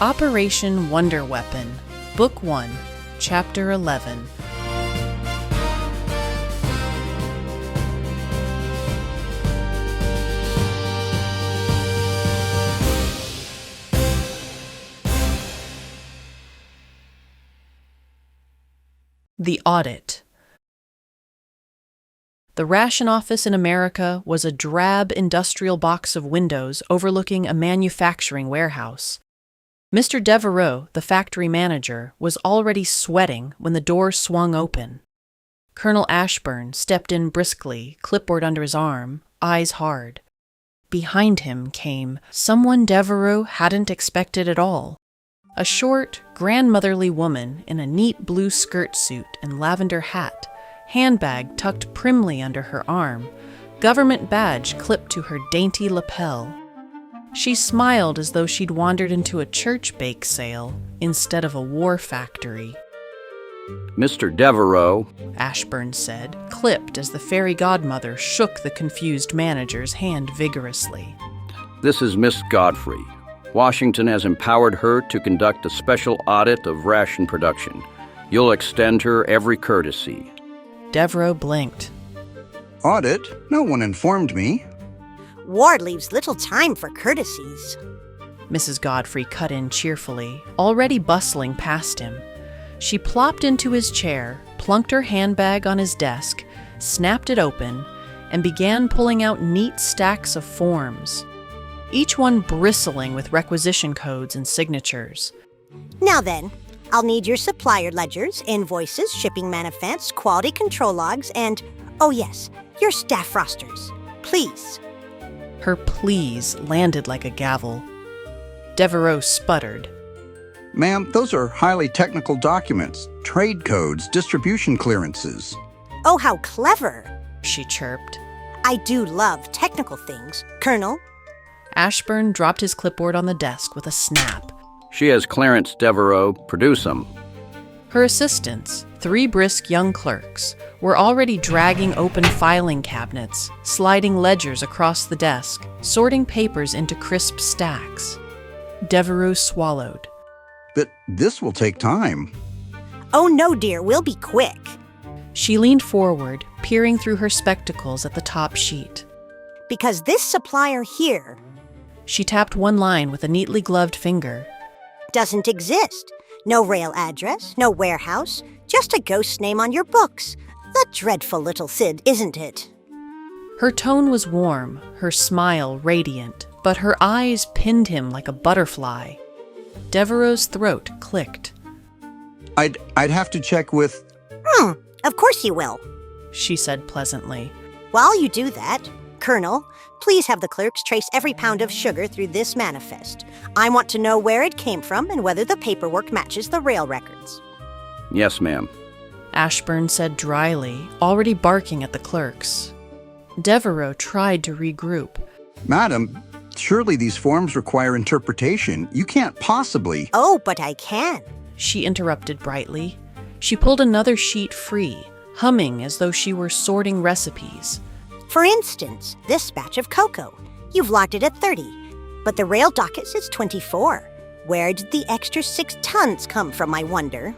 Operation Wonder Weapon, Book 1, Chapter 11. The Audit. The ration office in America was a drab industrial box of windows overlooking a manufacturing warehouse. Mr. Devereaux, the factory manager, was already sweating when the door swung open. Colonel Ashburn stepped in briskly, clipboard under his arm, eyes hard. Behind him came someone Devereaux hadn't expected at all. A short, grandmotherly woman in a neat blue skirt suit and lavender hat, handbag tucked primly under her arm, government badge clipped to her dainty lapel. She smiled as though she'd wandered into a church bake sale instead of a war factory. Mr. Devereaux, Ashburn said, clipped as the fairy godmother shook the confused manager's hand vigorously. this is Miss Godfrey. Washington has empowered her to conduct a special audit of ration production. You'll extend her every courtesy. Devereaux blinked. Audit? No one informed me. War leaves little time for courtesies. Mrs. Godfrey cut in cheerfully, already bustling past him. She plopped into his chair, plunked her handbag on his desk, snapped it open, and began pulling out neat stacks of forms, each one bristling with requisition codes and signatures. Now then, I'll need your supplier ledgers, invoices, shipping manifests, quality control logs, and, oh yes, your staff rosters. Please. Her pleas landed like a gavel. Devereaux sputtered. Ma'am, those are highly technical documents, trade codes, distribution clearances. Oh, how clever. She chirped. I do love technical things, Colonel. Ashburn dropped his clipboard on the desk with a snap. She has clearance, Devereaux. Produce them. Her assistants, 3 brisk young clerks, were already dragging open filing cabinets, sliding ledgers across the desk, sorting papers into crisp stacks. Devereaux swallowed. But this will take time. Oh no, dear, we'll be quick. She leaned forward, peering through her spectacles at the top sheet. Because this supplier here She tapped one line with a neatly gloved finger. doesn't exist. No rail address, no warehouse, just a ghost name on your books. The dreadful little Sid, isn't it? Her tone was warm, her smile radiant, but her eyes pinned him like a butterfly. Devereaux's throat clicked. I'd have to check with... Of course you will. She said pleasantly. While you do that, Colonel, please have the clerks trace every pound of sugar through this manifest. I want to know where it came from and whether the paperwork matches the rail records. Yes, ma'am. Ashburn said dryly, already barking at the clerks. Devereaux tried to regroup. Madam, surely these forms require interpretation. You can't possibly... Oh, but I can. She interrupted brightly. She pulled another sheet free, humming as though she were sorting recipes. For instance, this batch of cocoa. You've logged it at 30, but the rail docket says 24. Where did the extra 6 tons come from, I wonder?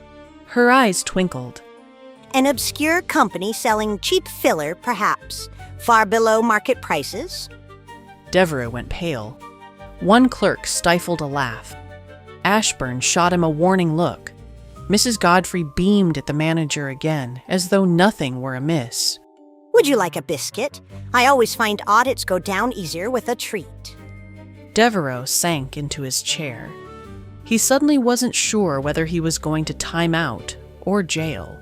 Her eyes twinkled. An obscure company selling cheap filler, perhaps. Far below market prices. Devereaux went pale. One clerk stifled a laugh. Ashburn shot him a warning look. Mrs. Godfrey beamed at the manager again, as though nothing were amiss. Would you like a biscuit? I always find audits go down easier with a treat. Devereaux sank into his chair. He suddenly wasn't sure whether he was going to time out or jail.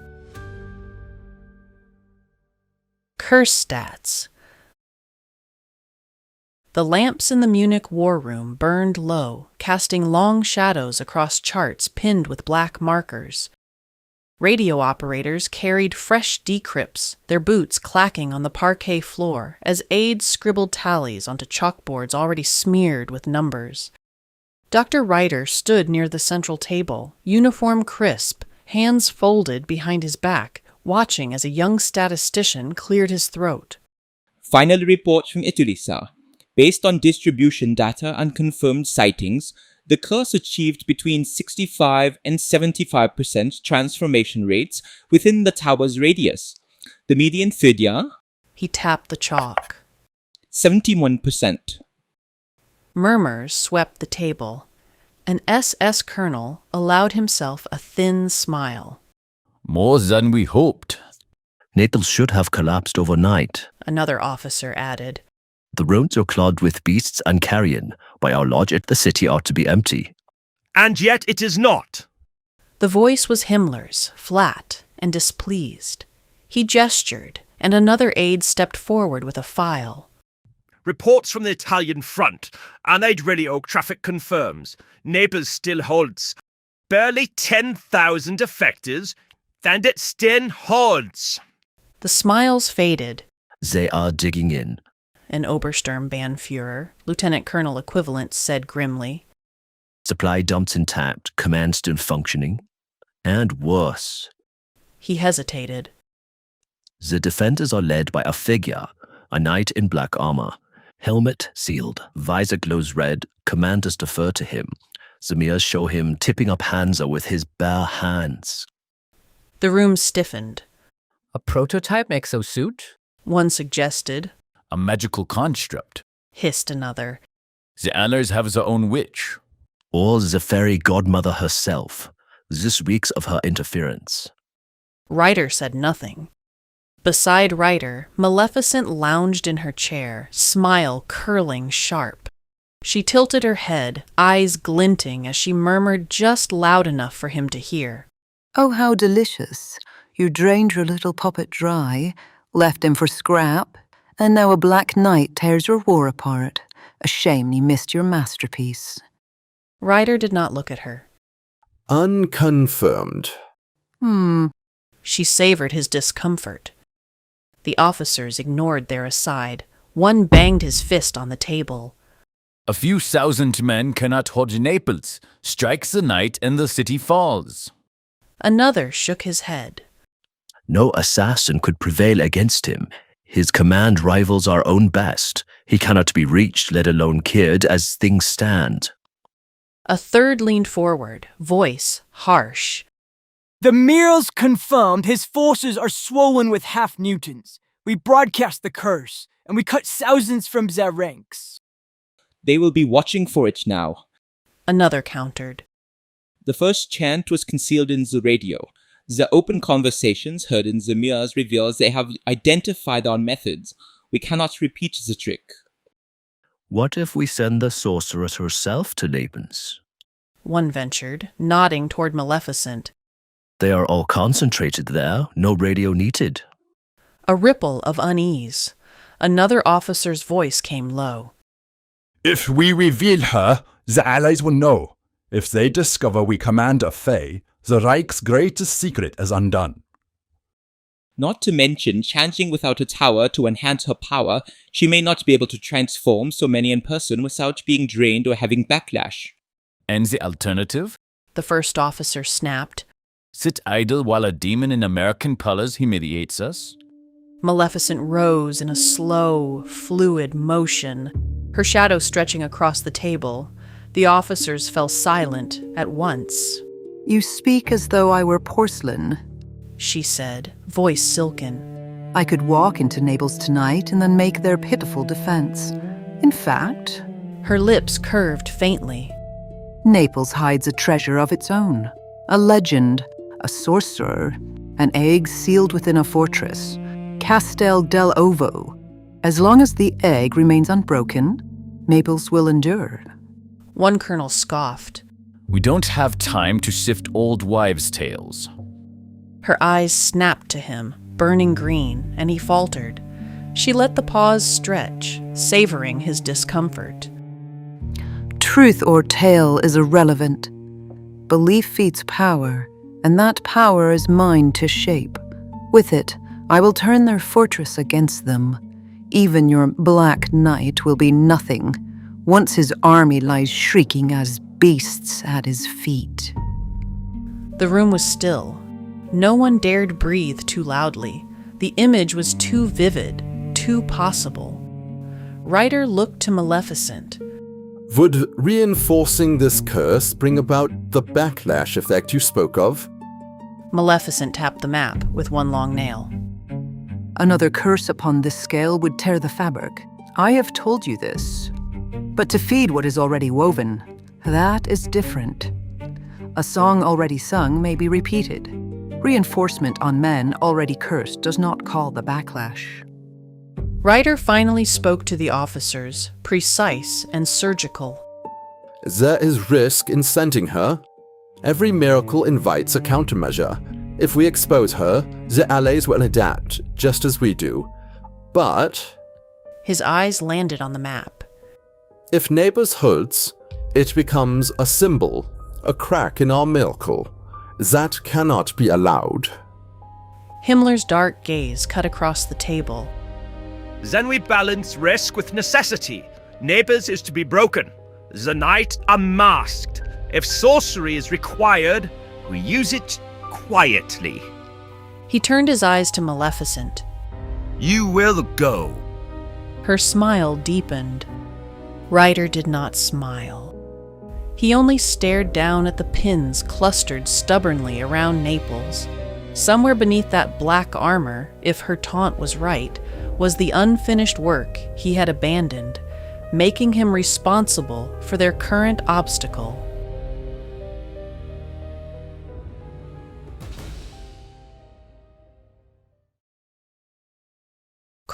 Curse stats. The lamps in the Munich war room burned low, casting long shadows across charts pinned with black markers. Radio operators carried fresh decrypts, their boots clacking on the parquet floor as aides scribbled tallies onto chalkboards already smeared with numbers. Dr. Ryder stood near the central table, uniform crisp, hands folded behind his back, watching as a young statistician cleared his throat. Final report from Italy, sir. Based on distribution data and confirmed sightings, The curse achieved between 65 and 75% transformation rates within the tower's radius. The median figure, He tapped the chalk. 71%. Murmurs swept the table. An SS colonel allowed himself a thin smile. More than we hoped. Naples should have collapsed overnight. Another officer added. The roads are clogged with beasts and carrion. By our logic, the city ought to be empty. And yet it is not. The voice was Himmler's, flat and displeased. He gestured, and another aide stepped forward with a file. Reports from the Italian front, Allied radio traffic confirms Naples still holds barely 10,000 defectors, and it still holds. The smiles faded. They are digging in. An Obersturmbannführer, lieutenant colonel equivalent, said grimly. Supply dumps intact, command still functioning. And worse. He hesitated. The defenders are led by a figure, a knight in black armor. Helmet sealed, visor glows red, commanders defer to him. The mirrors show him tipping up Hansa with his bare hands. The room stiffened. A prototype exosuit? One suggested. A magical construct. Hissed another. The Allies have their own witch. Or the fairy godmother herself. This reeks of her interference. Ryder said nothing. Beside Ryder, Maleficent lounged in her chair, smile curling sharp. She tilted her head, eyes glinting as she murmured just loud enough for him to hear. Oh, how delicious. You drained your little puppet dry, left him for scrap, and now a black knight tears your war apart. A shame you missed your masterpiece. Ryder did not look at her. Unconfirmed. She savored his discomfort. The officers ignored their aside. One banged his fist on the table. A few thousand men cannot hold Naples. Strikes the night and the city falls. Another shook his head. No assassin could prevail against him. His command rivals our own best. He cannot be reached, let alone killed, as things stand. A third leaned forward, voice harsh. The mirrors confirmed his forces are swollen with half-mutants. We broadcast the curse, and we cut thousands from their ranks. They will be watching for it now. Another countered. The first chant was concealed in the radio. The open conversations heard in the mirrors reveals they have identified our methods. We cannot repeat the trick. What if we send the sorceress herself to Naples? One ventured, nodding toward Maleficent. They are all concentrated there, no radio needed. A ripple of unease. Another officer's voice came low. If we reveal her, the Allies will know. If they discover we command a Fae, the Reich's greatest secret is undone. Not to mention, chanting without a tower to enhance her power, she may not be able to transform so many in person without being drained or having backlash. And the alternative? The first officer snapped. Sit idle while a demon in American colors humiliates us? Maleficent rose in a slow, fluid motion, her shadow stretching across the table. The officers fell silent at once. You speak as though I were porcelain, she said, voice silken. I could walk into Naples tonight and then make their pitiful defense. In fact, her lips curved faintly. Naples hides a treasure of its own, a legend, a sorcerer, an egg sealed within a fortress, Castel dell'Ovo. As long as the egg remains unbroken, Naples will endure. One colonel scoffed. We don't have time to sift old wives' tales. Her eyes snapped to him, burning green, and he faltered. She let the pause stretch, savoring his discomfort. Truth or tale is irrelevant. Belief feeds power, and that power is mine to shape. With it, I will turn their fortress against them. Even your Black Knight will be nothing, once his army lies shrieking as beasts at his feet. The room was still. No one dared breathe too loudly. The image was too vivid, too possible. Ryder looked to Maleficent. Would reinforcing this curse bring about the backlash effect you spoke of? Maleficent tapped the map with one long nail. Another curse upon this scale would tear the fabric. I have told you this. But to feed what is already woven, that is different. A song already sung may be repeated. Reinforcement on men already cursed does not call the backlash. Ryder finally spoke to the officers, precise and surgical. There is risk in sending her. Every miracle invites a countermeasure. If we expose her, the allies will adapt, just as we do. But his eyes landed on the map. If neighbors holds, it becomes a symbol, a crack in our miracle. That cannot be allowed. Himmler's dark gaze cut across the table. Then we balance risk with necessity. Neighbors is to be broken. The night unmasked. If sorcery is required, we use it quietly. He turned his eyes to Maleficent. You will go. Her smile deepened. Ryder did not smile. He only stared down at the pins clustered stubbornly around Naples. Somewhere beneath that black armor, if her taunt was right, was the unfinished work he had abandoned, making him responsible for their current obstacle.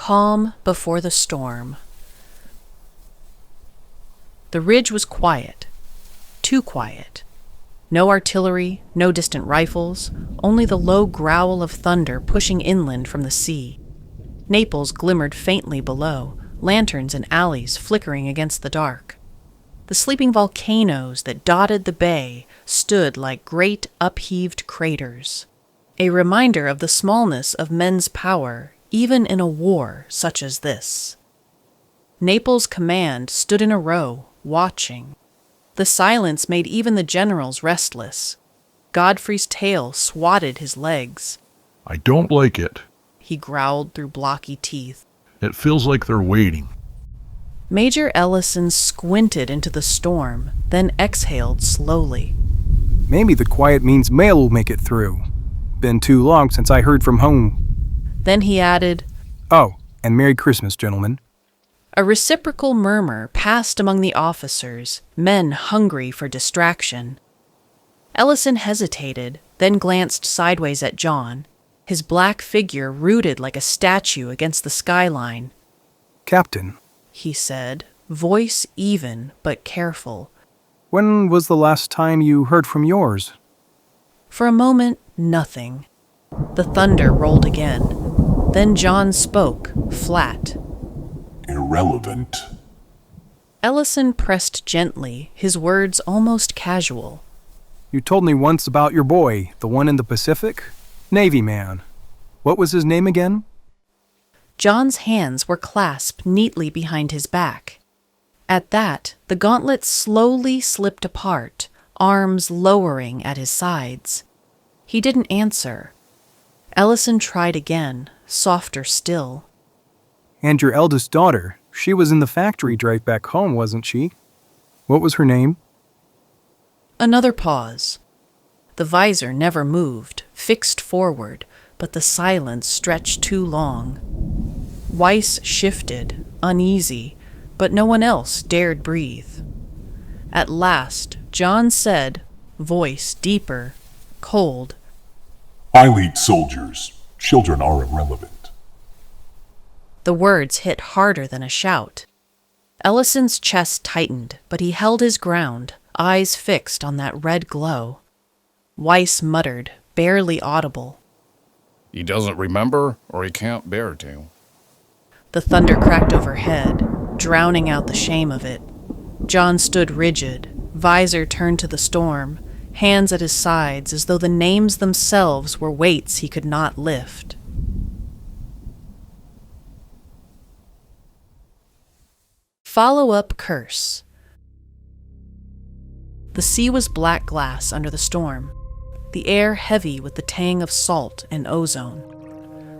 Calm before the storm. The ridge was quiet, too quiet. No artillery, no distant rifles, only the low growl of thunder pushing inland from the sea. Naples glimmered faintly below, lanterns and alleys flickering against the dark. The sleeping volcanoes that dotted the bay stood like great upheaved craters, a reminder of the smallness of men's power even in a war such as this. Naples' command stood in a row, watching. The silence made even the generals restless. Godfrey's tail swatted his legs. I don't like it. He growled through blocky teeth. It feels like they're waiting. Major Ellison squinted into the storm, then exhaled slowly. Maybe the quiet means mail will make it through. Been too long since I heard from home. Then he added, Oh, and Merry Christmas, gentlemen. A reciprocal murmur passed among the officers, men hungry for distraction. Ellison hesitated, then glanced sideways at John, his black figure rooted like a statue against the skyline. Captain, he said, voice even but careful. When was the last time you heard from yours? For a moment, nothing. The thunder rolled again. Then John spoke, flat. Irrelevant. Ellison pressed gently, his words almost casual. You told me once about your boy, the one in the Pacific? Navy man. What was his name again? John's hands were clasped neatly behind his back. At that, the gauntlet slowly slipped apart, arms lowering at his sides. He didn't answer. Ellison tried again, softer still. And your eldest daughter, she was in the factory drive back home, wasn't she? What was her name? Another pause. The visor never moved, fixed forward, but the silence stretched too long. Weiss shifted, uneasy, but no one else dared breathe. At last, John said, voice deeper, cold, I lead soldiers. Children are irrelevant. The words hit harder than a shout. Ellison's chest tightened, but he held his ground, eyes fixed on that red glow. Weiss muttered, barely audible. He doesn't remember, or he can't bear to. The thunder cracked overhead, drowning out the shame of it. John stood rigid, visor turned to the storm, hands at his sides as though the names themselves were weights he could not lift. Follow-up curse. The sea was black glass under the storm, the air heavy with the tang of salt and ozone.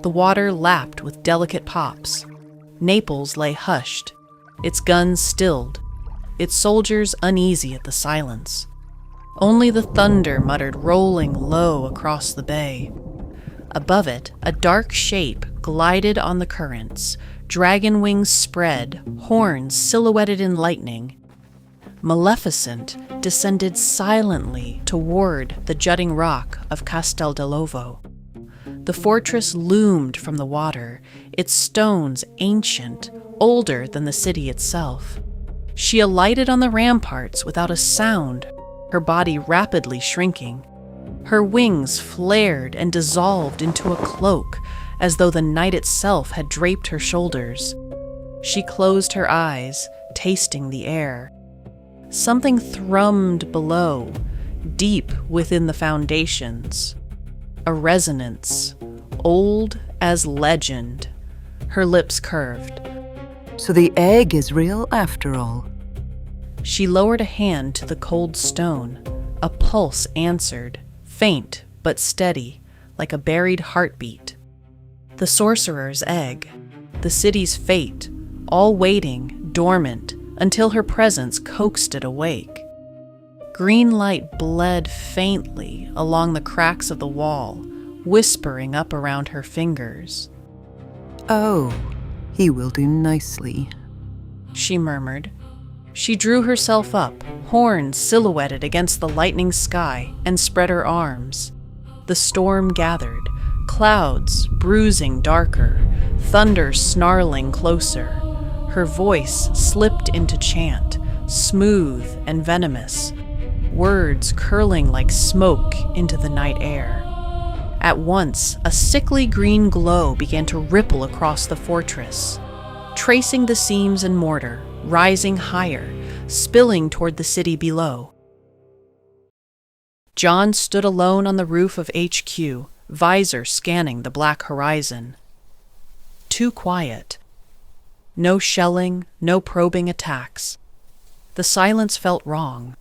The water lapped with delicate pops. Naples lay hushed, its guns stilled. its soldiers uneasy at the silence. Only the thunder muttered rolling low across the bay. Above it, a dark shape glided on the currents, dragon wings spread, horns silhouetted in lightning. Maleficent descended silently toward the jutting rock of Castel dell'Ovo. The fortress loomed from the water, its stones ancient, older than the city itself. She alighted on the ramparts without a sound, her body rapidly shrinking. Her wings flared and dissolved into a cloak, as though the night itself had draped her shoulders. She closed her eyes, tasting the air. Something thrummed below, deep within the foundations. A resonance, old as legend. Her lips curved. So the egg is real after all. She lowered a hand to the cold stone. A pulse answered, faint but steady, like a buried heartbeat. The sorcerer's egg, the city's fate, all waiting, dormant, until her presence coaxed it awake. Green light bled faintly along the cracks of the wall, whispering up around her fingers. Oh, he will do nicely, she murmured. She drew herself up, horns silhouetted against the lightning sky, and spread her arms. The storm gathered, clouds bruising darker, thunder snarling closer. Her voice slipped into chant, smooth and venomous, words curling like smoke into the night air. At once, a sickly green glow began to ripple across the fortress, tracing the seams and mortar, rising higher, spilling toward the city below. John stood alone on the roof of HQ, visor scanning the black horizon. Too quiet. No shelling, no probing attacks. The silence felt wrong.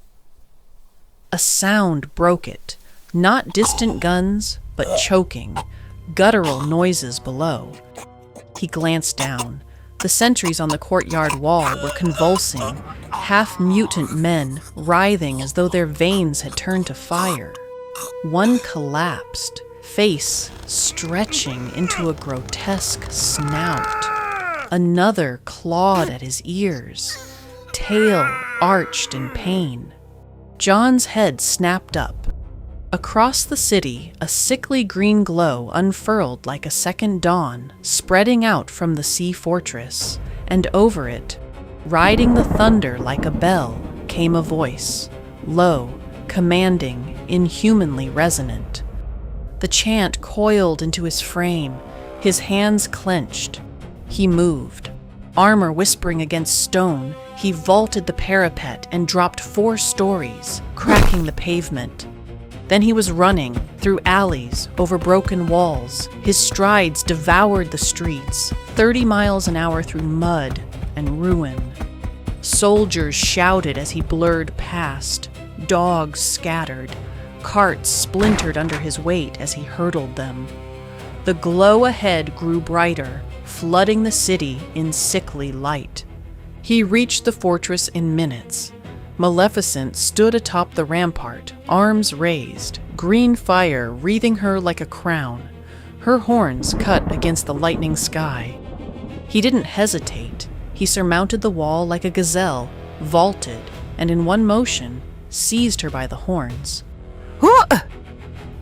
A sound broke it, not distant guns, but choking, guttural noises below. He glanced down. The sentries on the courtyard wall were convulsing, half-mutant men writhing as though their veins had turned to fire. One collapsed, face stretching into a grotesque snout. Another clawed at his ears, tail arched in pain. John's head snapped up. Across the city, a sickly green glow unfurled like a second dawn, spreading out from the sea fortress, and over it, riding the thunder like a bell, came a voice, low, commanding, inhumanly resonant. The chant coiled into his frame, his hands clenched. He moved. Armor whispering against stone, he vaulted the parapet and dropped 4 stories, cracking the pavement. Then he was running, through alleys, over broken walls. His strides devoured the streets, 30 miles an hour through mud and ruin. Soldiers shouted as he blurred past. Dogs scattered. Carts splintered under his weight as he hurdled them. The glow ahead grew brighter, flooding the city in sickly light. He reached the fortress in minutes. Maleficent stood atop the rampart, arms raised, green fire wreathing her like a crown, her horns cut against the lightning sky. He didn't hesitate. He surmounted the wall like a gazelle, vaulted, and in one motion, seized her by the horns.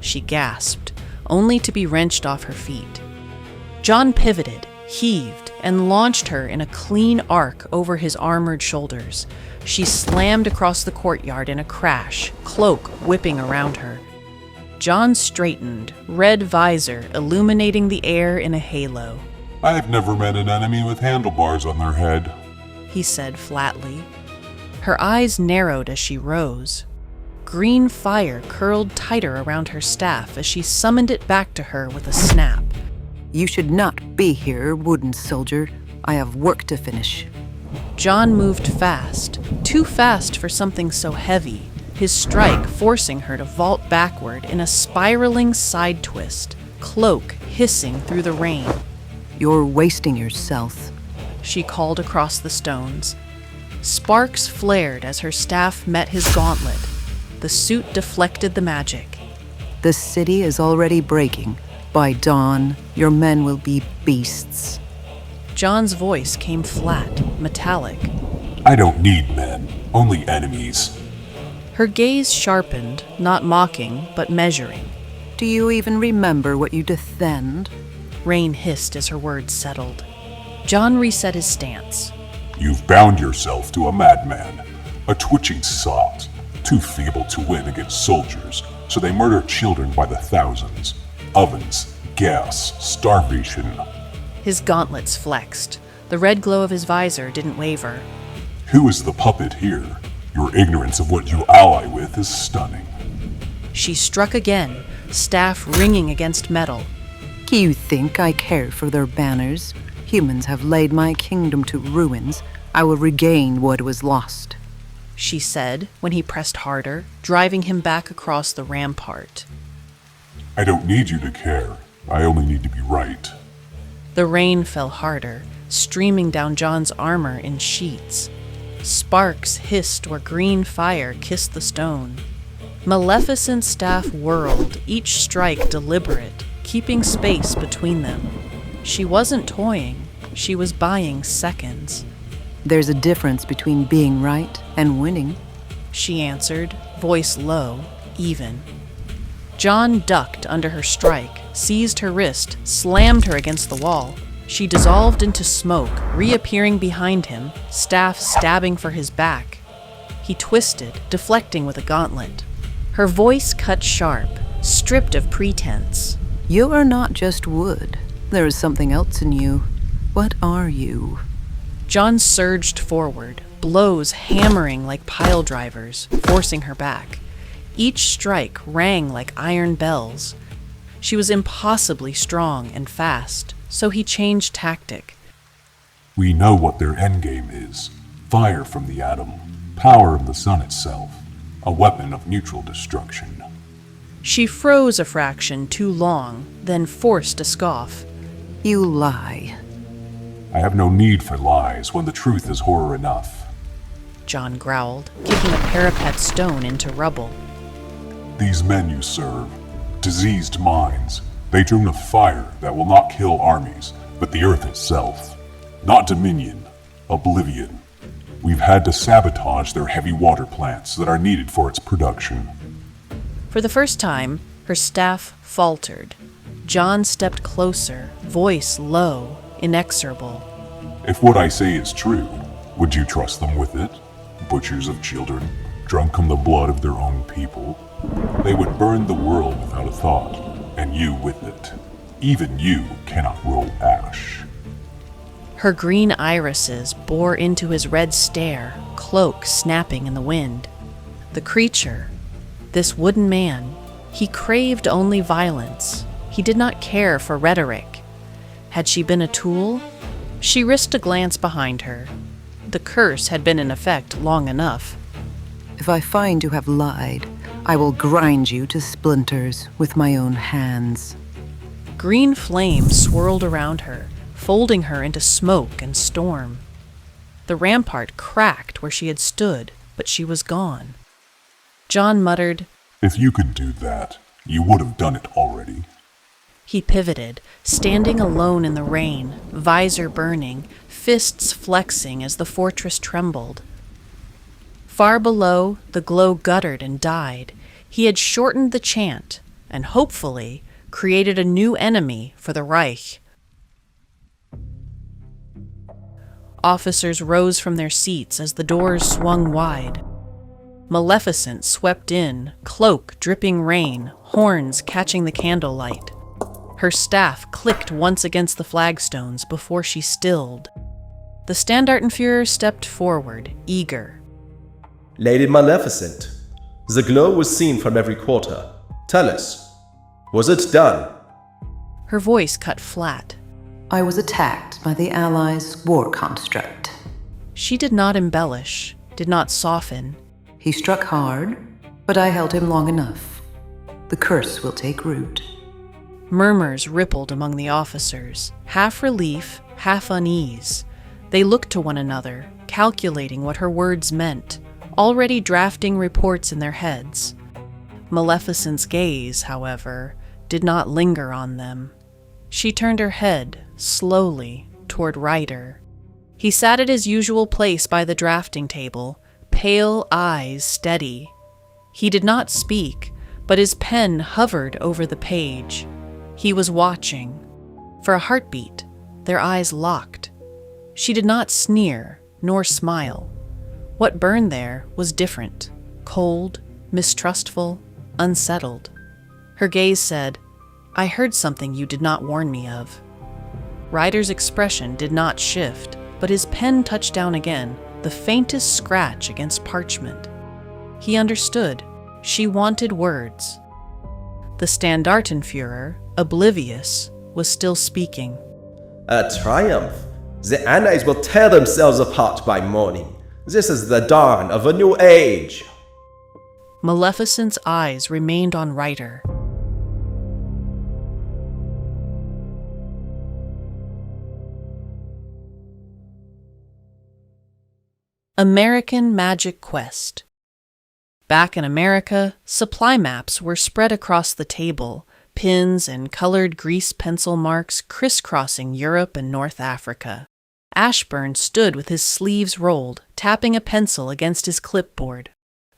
She gasped, only to be wrenched off her feet. John pivoted, heaved, and launched her in a clean arc over his armored shoulders. She slammed across the courtyard in a crash, cloak whipping around her. John straightened, red visor illuminating the air in a halo. I've never met an enemy with handlebars on their head, he said flatly. Her eyes narrowed as she rose. Green fire curled tighter around her staff as she summoned it back to her with a snap. You should not be here, wooden soldier. I have work to finish. John moved fast, too fast for something so heavy, his strike forcing her to vault backward in a spiraling side twist, cloak hissing through the rain. You're wasting yourself, she called across the stones. Sparks flared as her staff met his gauntlet. The suit deflected the magic. The city is already breaking. By dawn, your men will be beasts. John's voice came flat, metallic. I don't need men, only enemies. Her gaze sharpened, not mocking, but measuring. Do you even remember what you defend? Rain hissed as her words settled. John reset his stance. You've bound yourself to a madman, a twitching sot, too feeble to win against soldiers, so they murder children by the thousands. Ovens, gas, starvation. His gauntlets flexed. The red glow of his visor didn't waver. Who is the puppet here? Your ignorance of what you ally with is stunning. She struck again, staff ringing against metal. You think I care for their banners? Humans have laid my kingdom to ruins. I will regain what was lost, she said when he pressed harder, driving him back across the rampart. I don't need you to care. I only need to be right. The rain fell harder, streaming down John's armor in sheets. Sparks hissed where green fire kissed the stone. Maleficent's staff whirled, each strike deliberate, keeping space between them. She wasn't toying, she was buying seconds. There's a difference between being right and winning, she answered, voice low, even. John ducked under her strike, seized her wrist, slammed her against the wall. She dissolved into smoke, reappearing behind him, staff stabbing for his back. He twisted, deflecting with a gauntlet. Her voice cut sharp, stripped of pretense. You are not just wood. There is something else in you. What are you? John surged forward, blows hammering like pile drivers, forcing her back. Each strike rang like iron bells. She was impossibly strong and fast, so he changed tactic. We know what their endgame is. Fire from the atom, power of the sun itself, a weapon of mutual destruction. She froze a fraction too long, then forced a scoff. You lie. I have no need for lies when the truth is horror enough. John growled, kicking a parapet stone into rubble. These men you serve, diseased minds, they dream of fire that will not kill armies, but the earth itself. Not dominion, oblivion. We've had to sabotage their heavy water plants that are needed for its production. For the first time, her staff faltered. John stepped closer, voice low, inexorable. If what I say is true, would you trust them with it? Butchers of children, drunk on the blood of their own people. They would burn the world without a thought, and you with it. Even you cannot roll ash. Her green irises bore into his red stare, cloak snapping in the wind. The creature, this wooden man, he craved only violence. He did not care for rhetoric. Had she been a tool? She risked a glance behind her. The curse had been in effect long enough. If I find you have lied, I will grind you to splinters with my own hands. Green flames swirled around her, folding her into smoke and storm. The rampart cracked where she had stood, but she was gone. John muttered, If you could do that, you would have done it already. He pivoted, standing alone in the rain, visor burning, fists flexing as the fortress trembled. Far below, the glow guttered and died. He had shortened the chant, and hopefully created a new enemy for the Reich. Officers rose from their seats as the doors swung wide. Maleficent swept in, cloak dripping rain, horns catching the candlelight. Her staff clicked once against the flagstones before she stilled. The Standartenführer stepped forward, eager. Lady Maleficent, the glow was seen from every quarter. Tell us, was it done? Her voice cut flat. I was attacked by the Allies' war construct. She did not embellish, did not soften. He struck hard, but I held him long enough. The curse will take root. Murmurs rippled among the officers, half relief, half unease. They looked to one another, calculating what her words meant, already drafting reports in their heads. Maleficent's gaze, however, did not linger on them. She turned her head, slowly, toward Ryder. He sat at his usual place by the drafting table, pale eyes steady. He did not speak, but his pen hovered over the page. He was watching. For a heartbeat, their eyes locked. She did not sneer, nor smile. What burned there was different, cold, mistrustful, unsettled. Her gaze said, "I heard something you did not warn me of." Ryder's expression did not shift, but his pen touched down again, the faintest scratch against parchment. He understood. She wanted words. The Standartenführer, oblivious, was still speaking. A triumph. The Anais will tear themselves apart by morning. This is the dawn of a new age. Maleficent's eyes remained on Ryder. American Magic Quest. Back in America, supply maps were spread across the table, pins and colored grease pencil marks crisscrossing Europe and North Africa. Ashburn stood with his sleeves rolled, tapping a pencil against his clipboard.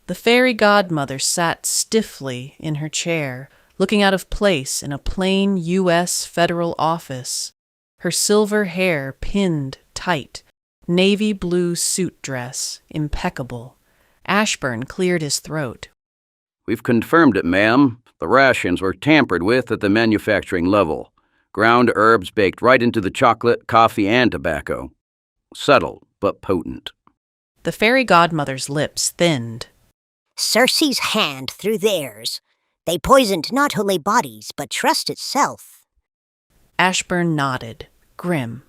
The fairy godmother sat stiffly in her chair, looking out of place in a plain U.S. federal office. Her silver hair pinned tight, navy blue suit dress, impeccable. Ashburn cleared his throat. We've confirmed it, ma'am. The rations were tampered with at the manufacturing level. Ground herbs baked right into the chocolate, coffee, and tobacco. Subtle, but potent. The fairy godmother's lips thinned. Circe's hand through theirs. They poisoned not only bodies, but trust itself. Ashburn nodded, grim.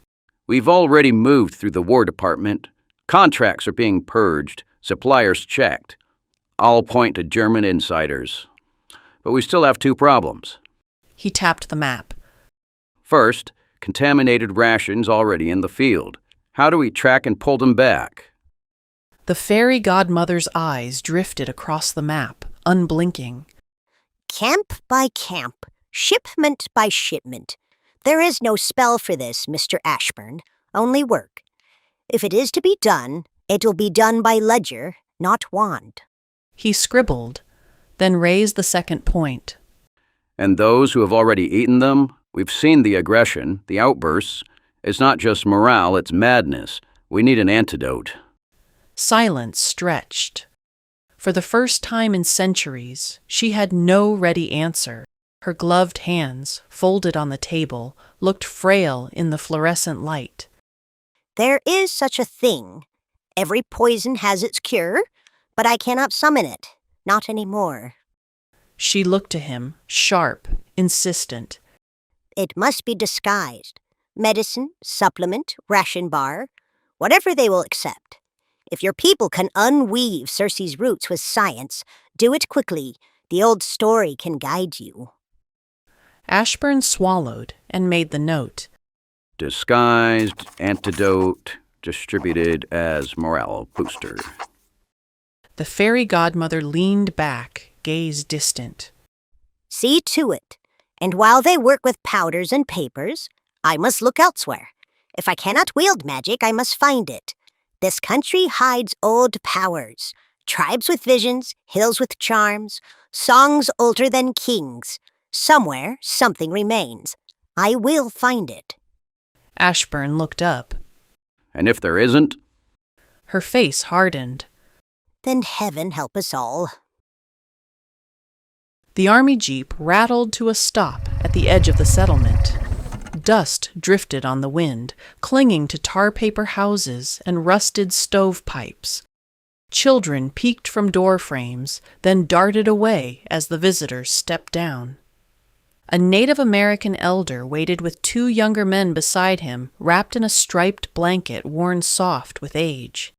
We've already moved through the War Department. Contracts are being purged, suppliers checked. All point to German insiders. But we still have two problems. He tapped the map. First, contaminated rations already in the field. How do we track and pull them back? The fairy godmother's eyes drifted across the map, unblinking. Camp by camp, shipment by shipment. There is no spell for this, Mr. Ashburn, only work. If it is to be done, it will be done by ledger, not wand. He scribbled, then raised the second point. And those who have already eaten them, we've seen the aggression, the outbursts. It's not just morale, it's madness. We need an antidote. Silence stretched. For the first time in centuries, she had no ready answer. Her gloved hands, folded on the table, looked frail in the fluorescent light. There is such a thing. Every poison has its cure, but I cannot summon it. Not anymore. She looked to him, sharp, insistent. It must be disguised. Medicine, supplement, ration bar, whatever they will accept. If your people can unweave Circe's roots with science, do it quickly. The old story can guide you. Ashburn swallowed and made the note. Disguised, antidote, distributed as morale booster. The fairy godmother leaned back, gaze distant. See to it. And while they work with powders and papers, I must look elsewhere. If I cannot wield magic, I must find it. This country hides old powers. Tribes with visions, hills with charms, songs older than kings. Somewhere, something remains. I will find it. Ashburn looked up. And if there isn't? Her face hardened. Then heaven help us all. The army jeep rattled to a stop at the edge of the settlement. Dust drifted on the wind, clinging to tar paper houses and rusted stovepipes. Children peeked from door frames, then darted away as the visitors stepped down. A Native American elder waited with two younger men beside him, wrapped in a striped blanket worn soft with age.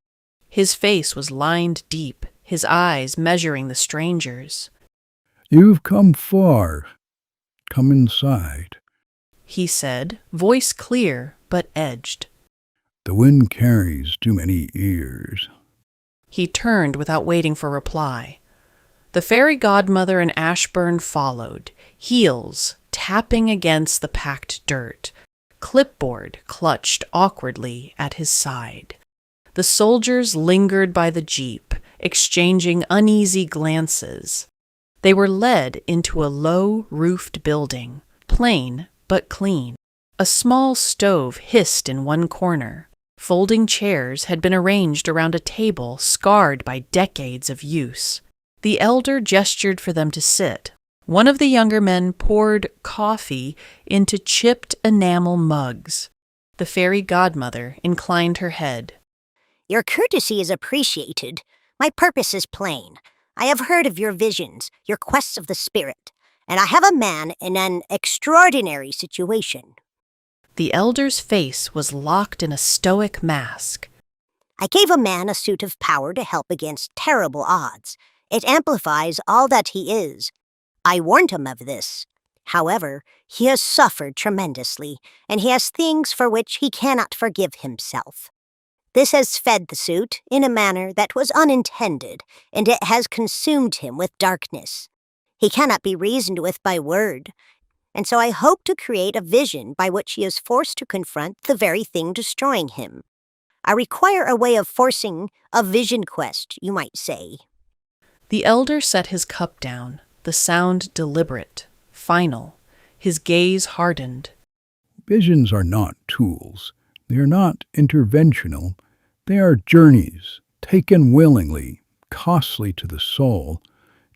His face was lined deep, his eyes measuring the strangers. "You've come far. Come inside," he said, voice clear but edged. The wind carries too many ears. He turned without waiting for reply. The fairy godmother and Ashburn followed, heels tapping against the packed dirt, clipboard clutched awkwardly at his side. The soldiers lingered by the jeep, exchanging uneasy glances. They were led into a low-roofed building, plain but clean. A small stove hissed in one corner. Folding chairs had been arranged around a table scarred by decades of use. The elder gestured for them to sit. One of the younger men poured coffee into chipped enamel mugs. The fairy godmother inclined her head. Your courtesy is appreciated. My purpose is plain. I have heard of your visions, your quests of the spirit, and I have a man in an extraordinary situation. The elder's face was locked in a stoic mask. I gave a man a suit of power to help against terrible odds. It amplifies all that he is. I warned him of this. However, he has suffered tremendously, and he has things for which he cannot forgive himself. This has fed the suit in a manner that was unintended, and it has consumed him with darkness. He cannot be reasoned with by word, and so I hope to create a vision by which he is forced to confront the very thing destroying him. I require a way of forcing a vision quest, you might say. The elder set his cup down, the sound deliberate, final. His gaze hardened. Visions are not tools. They are not interventional. They are journeys, taken willingly, costly to the soul.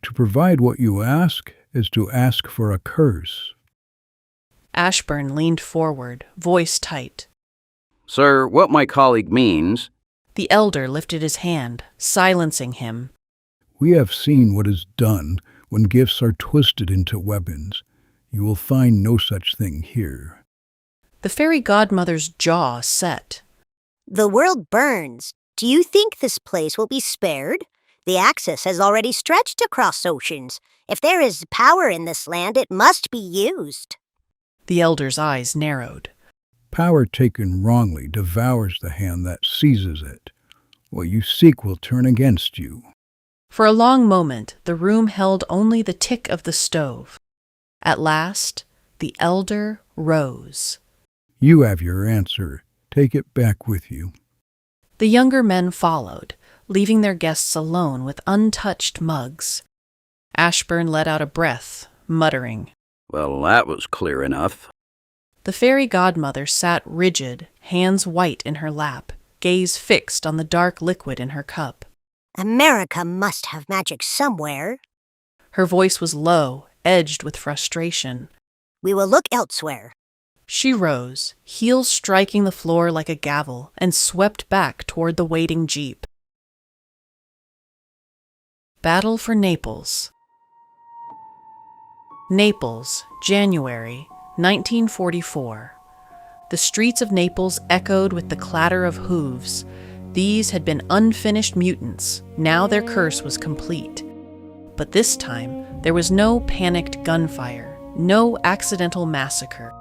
To provide what you ask is to ask for a curse. Ashburn leaned forward, voice tight. Sir, what my colleague means... The elder lifted his hand, silencing him. We have seen what is done when gifts are twisted into weapons. You will find no such thing here. The fairy godmother's jaw set. The world burns. Do you think this place will be spared? The axis has already stretched across oceans. If there is power in this land, it must be used. The elder's eyes narrowed. Power taken wrongly devours the hand that seizes it. What you seek will turn against you. For a long moment, the room held only the tick of the stove. At last, the elder rose. You have your answer. Take it back with you. The younger men followed, leaving their guests alone with untouched mugs. Ashburn let out a breath, muttering. Well, that was clear enough. The fairy godmother sat rigid, hands white in her lap, gaze fixed on the dark liquid in her cup. America must have magic somewhere. Her voice was low, edged with frustration. We will look elsewhere. She rose, heels striking the floor like a gavel, and swept back toward the waiting jeep. Battle for Naples. Naples, January, 1944. The streets of Naples echoed with the clatter of hooves. These had been unfinished mutants. Now their curse was complete. But this time, there was no panicked gunfire, no accidental massacre.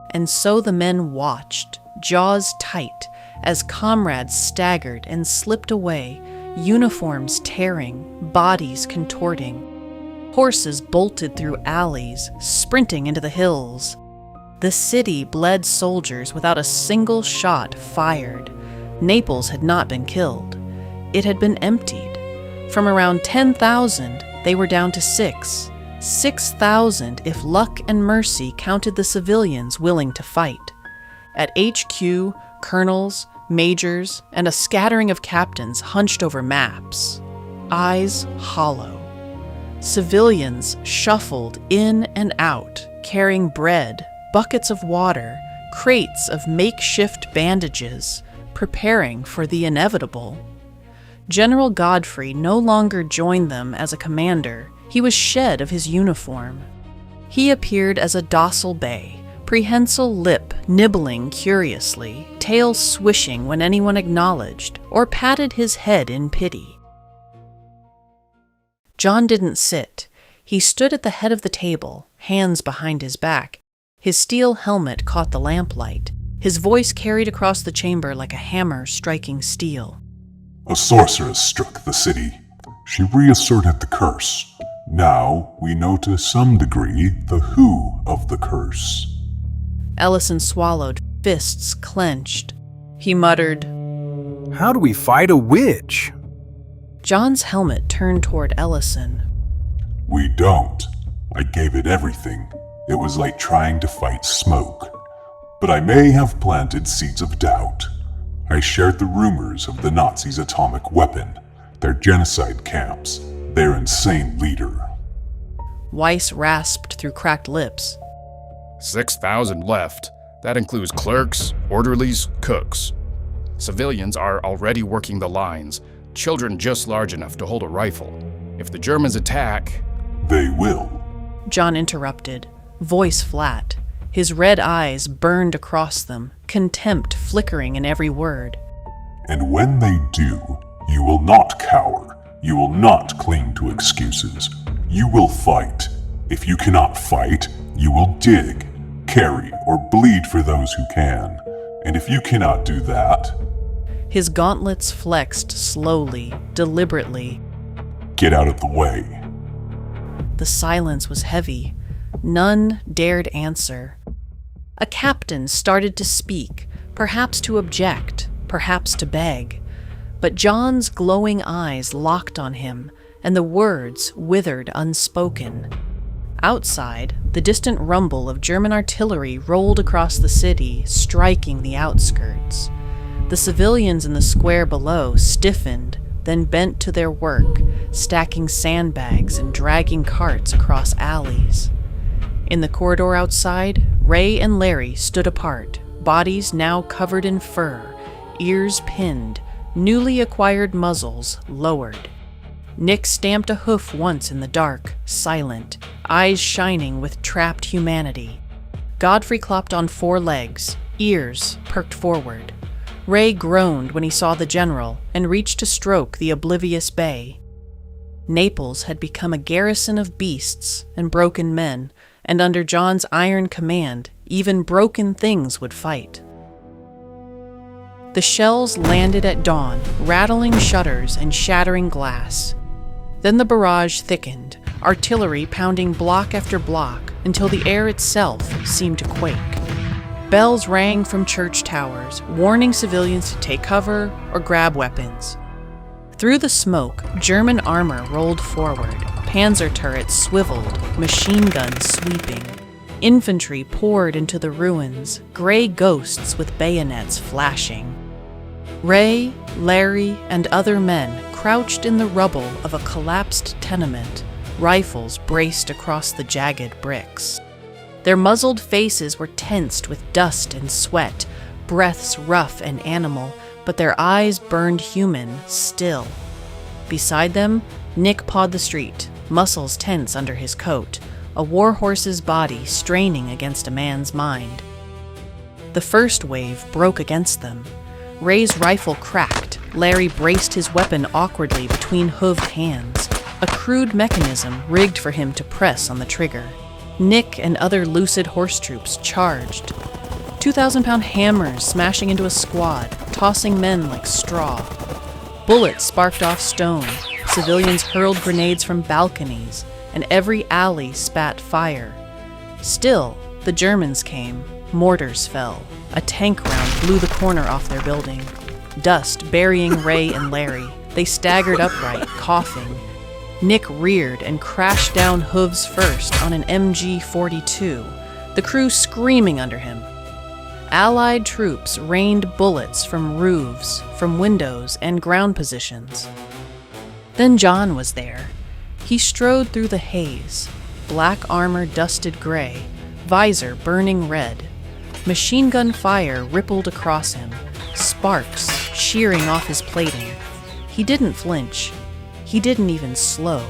And so the men watched, jaws tight, as comrades staggered and slipped away, uniforms tearing, bodies contorting. Horses bolted through alleys, sprinting into the hills. The city bled soldiers without a single shot fired. Naples had not been killed. It had been emptied. From around 10,000, they were down to 6. 6,000 if luck and mercy counted the civilians willing to fight. At HQ, colonels, majors, and a scattering of captains hunched over maps. Eyes hollow. Civilians shuffled in and out, carrying bread, buckets of water, crates of makeshift bandages, preparing for the inevitable. General Godfrey no longer joined them as a commander. He was shed of his uniform. He appeared as a docile bay, prehensile lip nibbling curiously, tail swishing when anyone acknowledged or patted his head in pity. John didn't sit. He stood at the head of the table, hands behind his back. His steel helmet caught the lamplight. His voice carried across the chamber like a hammer striking steel. A sorceress struck the city. She reasserted the curse. Now we know to some degree the who of the curse. Ellison swallowed, fists clenched. He muttered, How do we fight a witch? John's helmet turned toward Ellison. We don't. I gave it everything. It was like trying to fight smoke. But I may have planted seeds of doubt. I shared the rumors of the Nazis' atomic weapon, their genocide camps, their insane leader. Weiss rasped through cracked lips. 6,000 left. That includes clerks, orderlies, cooks. Civilians are already working the lines. Children just large enough to hold a rifle. If the Germans attack... They will. John interrupted, voice flat. His red eyes burned across them, contempt flickering in every word. And when they do, you will not cower. You will not cling to excuses. You will fight. If you cannot fight, you will dig, carry, or bleed for those who can. And if you cannot do that... His gauntlets flexed slowly, deliberately. Get out of the way. The silence was heavy. None dared answer. A captain started to speak, perhaps to object, perhaps to beg. But John's glowing eyes locked on him, and the words withered unspoken. Outside, the distant rumble of German artillery rolled across the city, striking the outskirts. The civilians in the square below stiffened, then bent to their work, stacking sandbags and dragging carts across alleys. In the corridor outside, Ray and Larry stood apart, bodies now covered in fur, ears pinned, newly acquired muzzles lowered. Nick stamped a hoof once in the dark, silent, eyes shining with trapped humanity. Godfrey clopped on 4 legs, ears perked forward. Ray groaned when he saw the general and reached to stroke the oblivious bay. Naples had become a garrison of beasts and broken men, and under John's iron command, even broken things would fight. The shells landed at dawn, rattling shutters and shattering glass. Then the barrage thickened, artillery pounding block after block until the air itself seemed to quake. Bells rang from church towers, warning civilians to take cover or grab weapons. Through the smoke, German armor rolled forward, panzer turrets swiveled, machine guns sweeping. Infantry poured into the ruins, gray ghosts with bayonets flashing. Ray, Larry, and other men crouched in the rubble of a collapsed tenement, rifles braced across the jagged bricks. Their muzzled faces were tensed with dust and sweat, breaths rough and animal, but their eyes burned human still. Beside them, Nick pawed the street, muscles tense under his coat, a warhorse's body straining against a man's mind. The first wave broke against them. Ray's rifle cracked. Larry braced his weapon awkwardly between hooved hands, a crude mechanism rigged for him to press on the trigger. Nick and other lucid horse troops charged. 2,000-pound hammers smashing into a squad, tossing men like straw. Bullets sparked off stone. Civilians hurled grenades from balconies, and every alley spat fire. Still, the Germans came. Mortars fell. A tank round blew the corner off their building. Dust burying Ray and Larry. They staggered upright, coughing. Nick reared and crashed down hooves first on an MG-42, the crew screaming under him. Allied troops rained bullets from roofs, from windows, and ground positions. Then John was there. He strode through the haze, black armor dusted gray, visor burning red. Machine gun fire rippled across him, sparks shearing off his plating. He didn't flinch. He didn't even slow.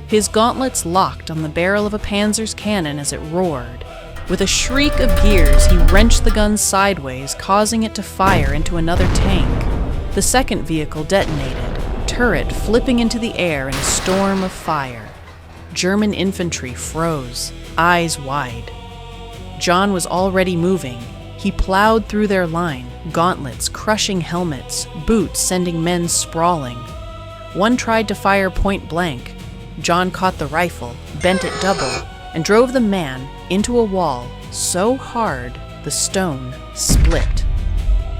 His gauntlets locked on the barrel of a Panzer's cannon as it roared. With a shriek of gears, he wrenched the gun sideways, causing it to fire into another tank. The second vehicle detonated, turret flipping into the air in a storm of fire. German infantry froze, eyes wide. John was already moving. He plowed through their line, gauntlets crushing helmets, boots sending men sprawling. One tried to fire point blank. John caught the rifle, bent it double, and drove the man into a wall so hard the stone split.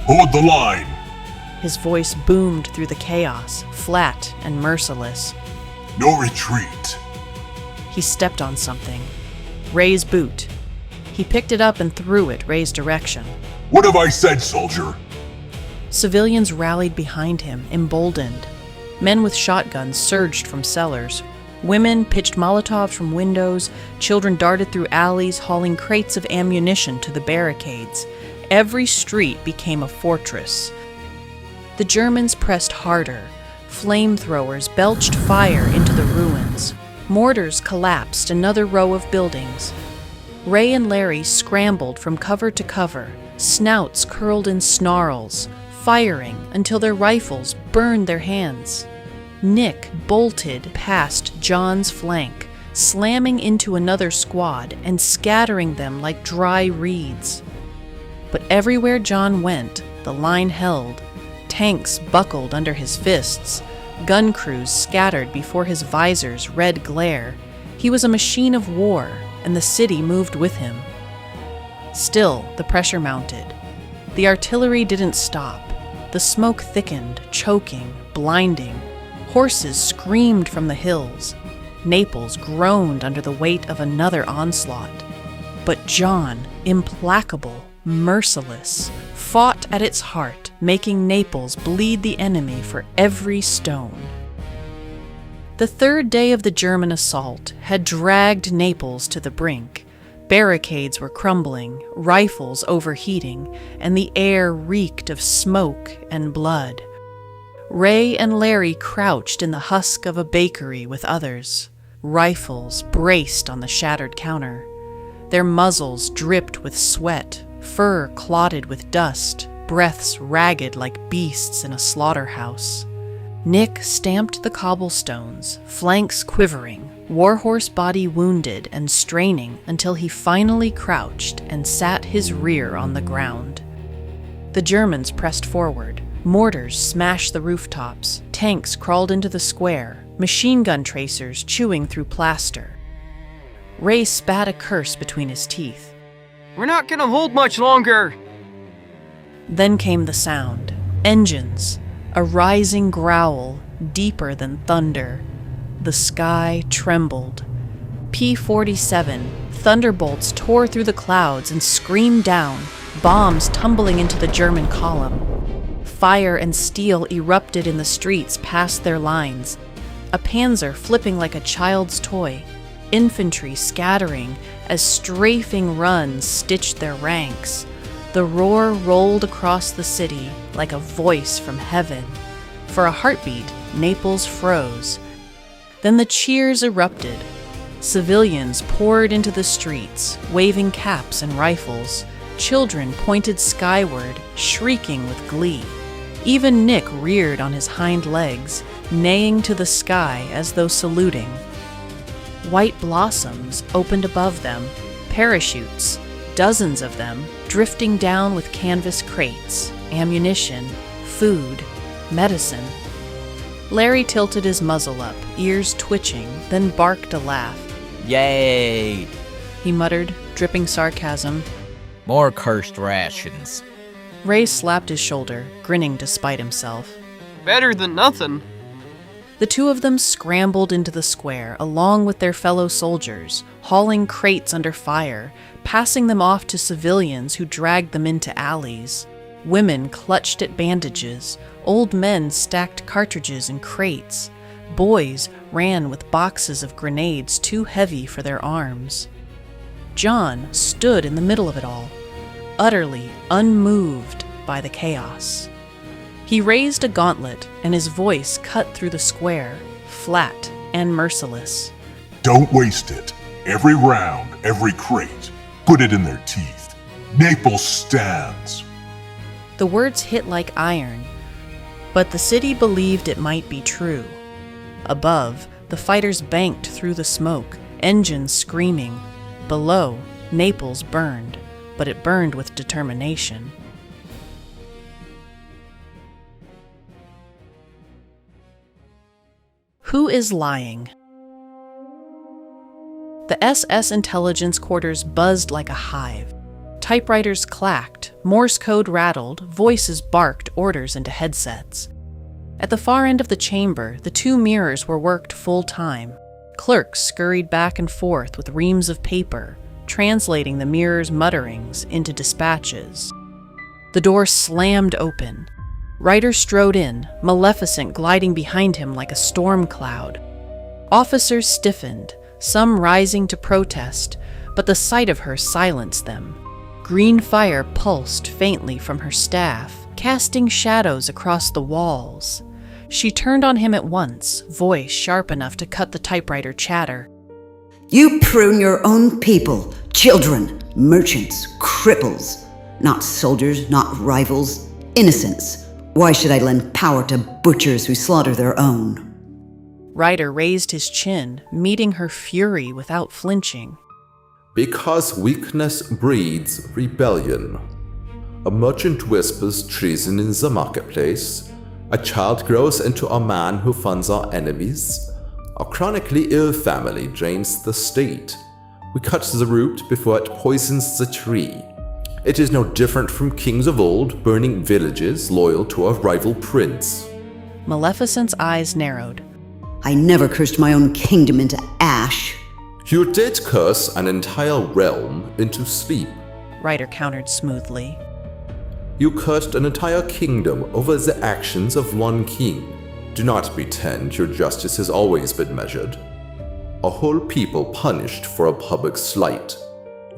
Hold the line! His voice boomed through the chaos, flat and merciless. No retreat! He stepped on something. Ray's boot. He picked it up and threw it Ray's direction. What have I said, soldier? Civilians rallied behind him, emboldened. Men with shotguns surged from cellars. Women pitched Molotovs from windows. Children darted through alleys, hauling crates of ammunition to the barricades. Every street became a fortress. The Germans pressed harder. Flamethrowers belched fire into the ruins. Mortars collapsed another row of buildings. Ray and Larry scrambled from cover to cover, snouts curled in snarls, firing until their rifles burned their hands. Nick bolted past John's flank, slamming into another squad and scattering them like dry reeds. But everywhere John went, the line held. Tanks buckled under his fists. Gun crews scattered before his visor's red glare. He was a machine of war, and the city moved with him. Still, the pressure mounted. The artillery didn't stop. The smoke thickened, choking, blinding. Horses screamed from the hills. Naples groaned under the weight of another onslaught. But John, implacable, merciless, fought at its heart, making Naples bleed the enemy for every stone. The third day of the German assault had dragged Naples to the brink. Barricades were crumbling, rifles overheating, and the air reeked of smoke and blood. Ray and Larry crouched in the husk of a bakery with others, rifles braced on the shattered counter. Their muzzles dripped with sweat, fur clotted with dust, breaths ragged like beasts in a slaughterhouse. Nick stamped the cobblestones, flanks quivering, warhorse body wounded and straining until he finally crouched and sat his rear on the ground. The Germans pressed forward. Mortars smashed the rooftops. Tanks crawled into the square, machine gun tracers chewing through plaster. Ray spat a curse between his teeth. We're not gonna hold much longer! Then came the sound. Engines. A rising growl, deeper than thunder. The sky trembled. P-47, thunderbolts tore through the clouds and screamed down, bombs tumbling into the German column. Fire and steel erupted in the streets past their lines. A panzer flipping like a child's toy. Infantry scattering as strafing runs stitched their ranks. The roar rolled across the city like a voice from heaven. For a heartbeat, Naples froze. Then the cheers erupted. Civilians poured into the streets, waving caps and rifles. Children pointed skyward, shrieking with glee. Even Nick reared on his hind legs, neighing to the sky as though saluting. White blossoms opened above them, parachutes, dozens of them, drifting down with canvas crates, ammunition, food, medicine. Larry tilted his muzzle up, ears twitching, then barked a laugh. Yay! He muttered, dripping sarcasm. More cursed rations. Ray slapped his shoulder, grinning to spite himself. Better than nothing. The two of them scrambled into the square, along with their fellow soldiers, hauling crates under fire, passing them off to civilians who dragged them into alleys. Women clutched at bandages. Old men stacked cartridges in crates. Boys ran with boxes of grenades too heavy for their arms. John stood in the middle of it all, utterly unmoved by the chaos. He raised a gauntlet, and his voice cut through the square, flat and merciless. Don't waste it. Every round, every crate, put it in their teeth. Naples stands. The words hit like iron, but the city believed it might be true. Above, the fighters banked through the smoke, engines screaming. Below, Naples burned. but it burned with determination. Who is lying? The SS intelligence quarters buzzed like a hive. Typewriters clacked, Morse code rattled, voices barked orders into headsets. At the far end of the chamber, the two mirrors were worked full-time. Clerks scurried back and forth with reams of paper, translating the mirror's mutterings into dispatches. The door slammed open. Ryder strode in, Maleficent gliding behind him like a storm cloud. Officers stiffened, some rising to protest, but the sight of her silenced them. Green fire pulsed faintly from her staff, casting shadows across the walls. She turned on him at once, voice sharp enough to cut the typewriter chatter. You prune your own people, children, merchants, cripples. Not soldiers, not rivals, innocents. Why should I lend power to butchers who slaughter their own? Ryder raised his chin, meeting her fury without flinching. Because weakness breeds rebellion. A merchant whispers treason in the marketplace. A child grows into a man who funds our enemies. A chronically ill family drains the state. We cut the root before it poisons the tree. It is no different from kings of old burning villages loyal to a rival prince. Maleficent's eyes narrowed. I never cursed my own kingdom into ash. You did curse an entire realm into sleep. Ryder countered smoothly. You cursed an entire kingdom over the actions of one king. Do not pretend your justice has always been measured. A whole people punished for a public slight.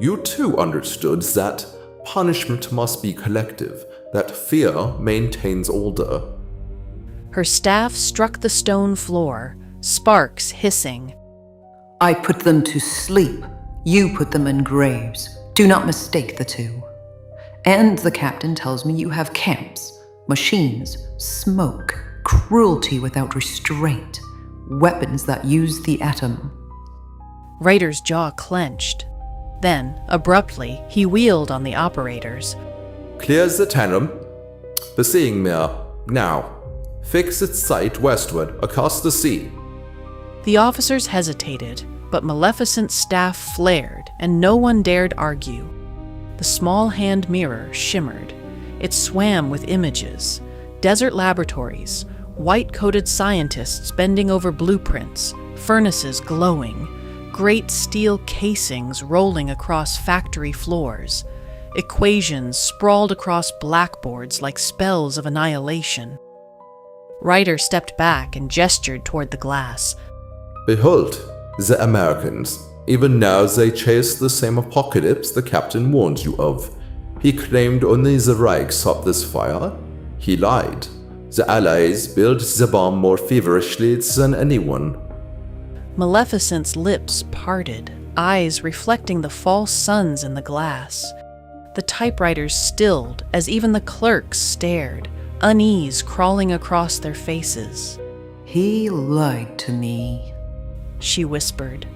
You too understood that punishment must be collective, that fear maintains order. Her staff struck the stone floor, sparks hissing. I put them to sleep. You put them in graves. Do not mistake the two. And the captain tells me you have camps, machines, smoke, cruelty without restraint, weapons that use the atom. Ryder's jaw clenched. Then, abruptly, he wheeled on the operators. Clear the tandem. Beseeing mir. Now. Fix its sight westward, across the sea. The officers hesitated, but Maleficent's staff flared, and no one dared argue. The small hand mirror shimmered. It swam with images. Desert laboratories, white-coated scientists bending over blueprints, furnaces glowing, great steel casings rolling across factory floors, equations sprawled across blackboards like spells of annihilation. Ryder stepped back and gestured toward the glass. Behold, the Americans. Even now they chase the same apocalypse the captain warned you of. He claimed only the Reich sought this fire. He lied. The Allies built the bomb more feverishly than anyone. Maleficent's lips parted, eyes reflecting the false suns in the glass. The typewriters stilled as even the clerks stared, unease crawling across their faces. He lied to me, she whispered.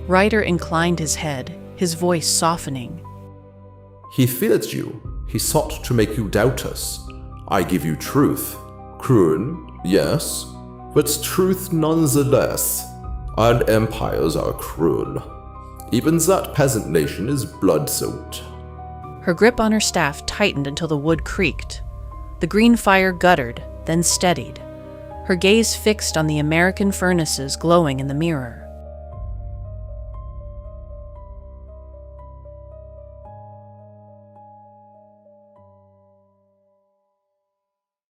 Ryder inclined his head, his voice softening. He feared you. He sought to make you doubt us. I give you truth. Cruel, yes, but truth nonetheless. And empires are cruel. Even that peasant nation is blood-soaked. Her grip on her staff tightened until the wood creaked. The green fire guttered, then steadied. Her gaze fixed on the American furnaces glowing in the mirror.